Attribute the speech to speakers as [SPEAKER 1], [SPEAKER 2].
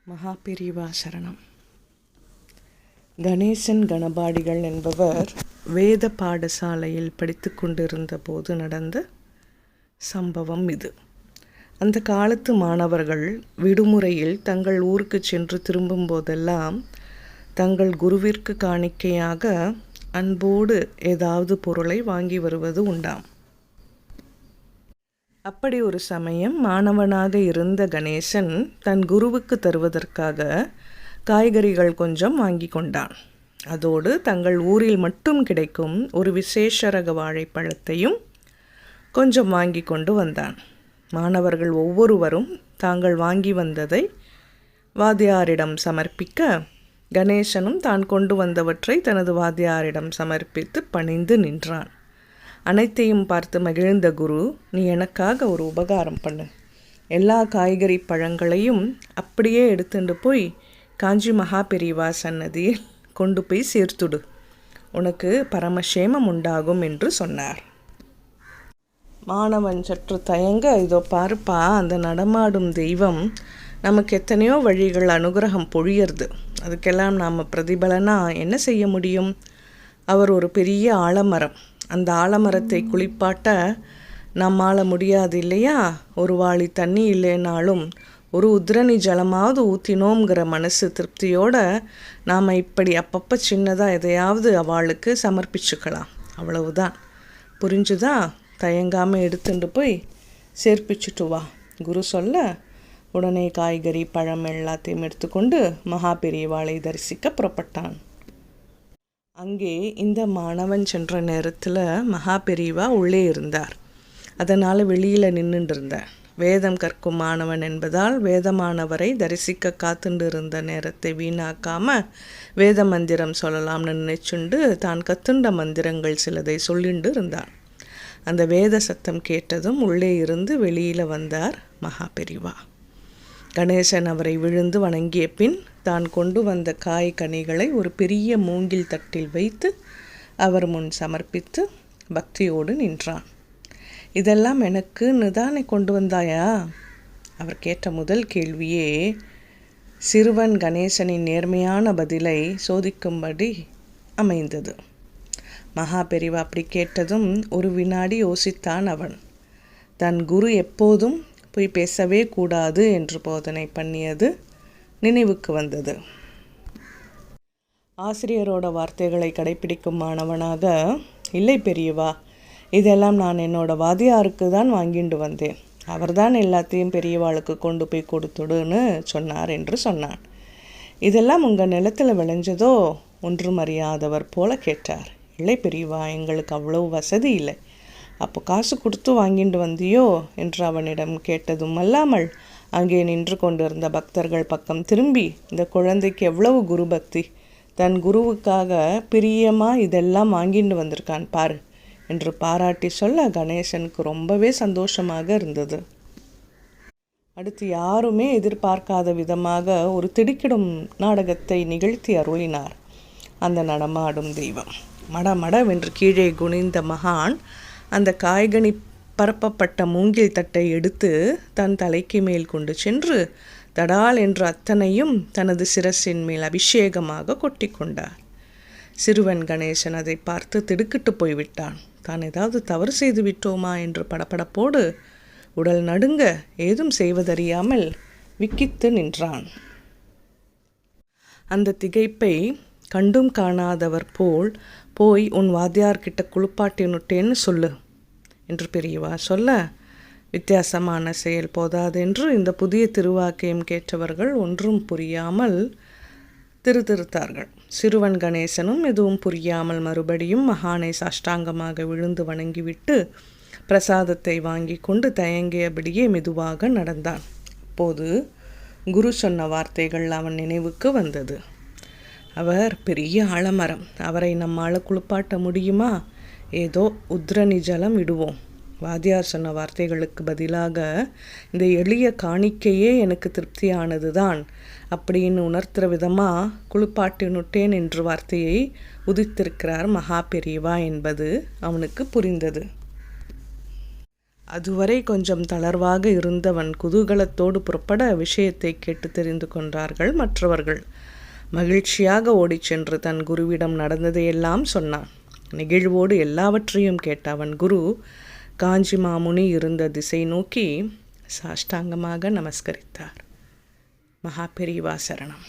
[SPEAKER 1] மகாபிரிவா சரணம். கணேசன் கணபாடிகள் என்பவர் வேத பாடசாலையில் படித்து கொண்டிருந்த போது நடந்த சம்பவம் இது. அந்த காலத்து மாணவர்கள் விடுமுறையில் தங்கள் ஊருக்கு சென்று திரும்பும் போதெல்லாம் தங்கள் குருவிற்கு காணிக்கையாக அன்போடு ஏதாவது பொருளை வாங்கி வருவது உண்டாம். அப்படி ஒரு சமயம் மாணவனாக இருந்த கணேசன் தன் குருவுக்கு தருவதற்காக காய்கறிகள் கொஞ்சம் வாங்கி கொண்டான். அதோடு தங்கள் ஊரில் மட்டும் கிடைக்கும் ஒரு விசேஷ ரக வாழைப்பழத்தையும் கொஞ்சம் வாங்கி கொண்டு வந்தான். மாணவர்கள் ஒவ்வொருவரும் தாங்கள் வாங்கி வந்ததை வாத்தியாரிடம் சமர்ப்பிக்க, கணேசனும் தான் கொண்டு வந்தவற்றை தனது வாத்தியாரிடம் சமர்ப்பித்து பணிந்து நின்றான். அனைத்தையும் பார்த்து மகிழ்ந்த குரு, நீ எனக்காக ஒரு உபகாரம் பண்ணு. எல்லா காய்கறி பழங்களையும் அப்படியே எடுத்துட்டு போய் காஞ்சி மகாபெரிவா சன்னதியில் கொண்டு போய் சேர்த்துடு. உனக்கு பரமசேமம் உண்டாகும் என்று சொன்னார். மாணவன் சற்று தயங்க, இதோ பாருப்பா, அந்த நடமாடும் தெய்வம் நமக்கு எத்தனையோ வழிகள் அனுகிரகம் பொழியறது. அதுக்கெல்லாம் நாம் பிரதிபலனாக என்ன செய்ய முடியும்? அவர் ஒரு பெரிய ஆலமரம். அந்த ஆலமரத்தை குளிப்பாட்ட நம்மால் முடியாது இல்லையா? ஒரு வாளி தண்ணி இல்லைனாலும் ஒரு உத்ரணி ஜலமாவது ஊற்றினோங்கிற மனசு திருப்தியோடு நாம் இப்படி அப்பப்போ சின்னதாக எதையாவது அவளுக்கு சமர்ப்பிச்சுக்கலாம். அவ்வளவுதான். புரிஞ்சுதா? தயங்காமல் எடுத்துட்டு போய் சேர்ப்பிச்சுட்டு வா. குரு சொல்ல உடனே காய்கறி பழம் எல்லாத்தையும் எடுத்துக்கொண்டு மகாபெரிவாளை தரிசிக்க புறப்பட்டான். அங்கே இந்த மாணவன் சென்ற நேரத்தில் மகாபெரிவா உள்ளே இருந்தார். அதனால் வெளியில் நின்றுட்டு இருந்தார். வேதம் கற்கும் மாணவன் என்பதால் வேதமானவரை தரிசிக்க காத்துண்டு இருந்த நேரத்தை வீணாக்காமல் வேத மந்திரம் சொல்லலாம்னு நினைச்சுண்டு தான் கத்துண்ட மந்திரங்கள் சிலதை சொல்லிண்டு இருந்தான். அந்த வேத சத்தம் கேட்டதும் உள்ளே இருந்து வெளியில் வந்தார் மகாபெரிவா. கணேசன் அவரை விழுந்து வணங்கிய பின் தான் கொண்டு வந்த காய் கனிகளை ஒரு பெரிய மூங்கில் தட்டில் வைத்து அவர் முன் சமர்ப்பித்து பக்தியோடு நின்றான். இதெல்லாம் எனக்குன்னு தானே கொண்டு வந்தாயா? அவர் கேட்ட முதல் கேள்வியே சிறுவன் கணேசனின் நேர்மையான பதிலை சோதிக்கும்படி அமைந்தது. மகாபெரிவா அப்படி கேட்டதும் ஒரு வினாடி யோசித்தான் அவன். தன் குரு எப்போதும் போய் பேசவே கூடாது என்று போதனை பண்ணியது நினைவுக்கு வந்தது. ஆசிரியரோட வார்த்தைகளை கடைப்பிடிக்கும் மாணவனாக, இல்லை பெரியவா, இதெல்லாம் நான் என்னோட வாத்தியாருக்கு தான் வாங்கிட்டு வந்தேன். அவர்தான் எல்லாத்தையும் பெரியவாளுக்கு கொண்டு போய் கொடுத்துடுன்னு சொன்னார் என்று சொன்னான். இதெல்லாம் உங்கள் நிலத்தில் விளைஞ்சதோ? ஒன்றும் அறியாதவர் போல கேட்டார். இல்லை பெரியவா, எங்களுக்கு அவ்வளவு வசதி இல்லை. அப்போ காசு கொடுத்து வாங்கிட்டு வந்தியோ என்று அவனிடம் கேட்டதும் அல்லாமல் அங்கே நின்று கொண்டிருந்த பக்தர்கள் பக்கம் திரும்பி, இந்த குழந்தைக்கு எவ்வளவு குரு பக்தி, தன் குருவுக்காக பிரியமாக இதெல்லாம் வாங்கிட்டு வந்திருக்கான் பாரு என்று பாராட்டி சொல்ல கணேசனுக்கு ரொம்பவே சந்தோஷமாக இருந்தது. அடுத்து யாருமே எதிர்பார்க்காத விதமாக ஒரு திடுக்கிடும் நாடகத்தை நிகழ்த்தி அருளினார் அந்த நடமாடும் தெய்வம். மடமடவென்று கீழே குனிந்த மகான் அந்த காய்கனி பரப்பப்பட்ட மூங்கில் தட்டை எடுத்து தன் தலைக்கு மேல் கொண்டு சென்று தடால் என்று அத்தனையும் தனது சிரசின் மேல் அபிஷேகமாக கொட்டி கொண்டார். சிறுவன் கணேசன் அதை பார்த்து திடுக்கிட்டு போய்விட்டான். தான் ஏதாவது தவறு செய்து விட்டோமா என்று படபடப்போடு உடல் நடுங்க ஏதும் செய்வதறியாமல் விக்கித்து நின்றான். அந்த திகைப்பை கண்டும் காணாதவர் போல் போய் உன் வாத்தியார்கிட்ட குளிப்பாட்டினுட்டேன்னு சொல்லு என்று பெரியவா சொல்ல, வித்தியாசமான செயல் போதாதென்று இந்த புதிய திருவாக்கையும் கேட்டவர்கள் ஒன்றும் புரியாமல் திருத்தார்கள். சிறுவன் கணேசனும் எதுவும் புரியாமல் மறுபடியும் மகானை சாஷ்டாங்கமாக விழுந்து வணங்கிவிட்டு பிரசாதத்தை வாங்கி கொண்டு தயங்கியபடியே மெதுவாக நடந்தான். அப்போது குரு சொன்ன வார்த்தைகள் அவன் நினைவுக்கு வந்தது. அவர் பெரிய ஆலமரம், அவரை நம்மால் குளிப்பாட்ட முடியுமா? ஏதோ உத்ரணி ஜலம் விடுவோம். வாத்தியார் சொன்ன வார்த்தைகளுக்கு பதிலாக இந்த எளிய காணிக்கையே எனக்கு திருப்தியானது தான் அப்படின்னு உணர்த்துற விதமாக குளிப்பாட்டினுட்டேன் என்று வார்த்தையை உதித்திருக்கிறார் மகாபெரிவா என்பது அவனுக்கு புரிந்தது. அதுவரை கொஞ்சம் தளர்வாக இருந்தவன் குதூகலத்தோடு புறப்பட விஷயத்தை கேட்டு தெரிந்து கொண்டார்கள் மற்றவர்கள். மகிழ்ச்சியாக ஓடிச் சென்று தன் குருவிடம் நடந்ததையெல்லாம் சொன்னான். நெகிழ்வோடு எல்லாவற்றையும் கேட்ட அவன் குரு காஞ்சி மாமுனி இருந்த திசை நோக்கி சாஷ்டாங்கமாக நமஸ்கரித்தார். மகாபெரிவா சரணம்.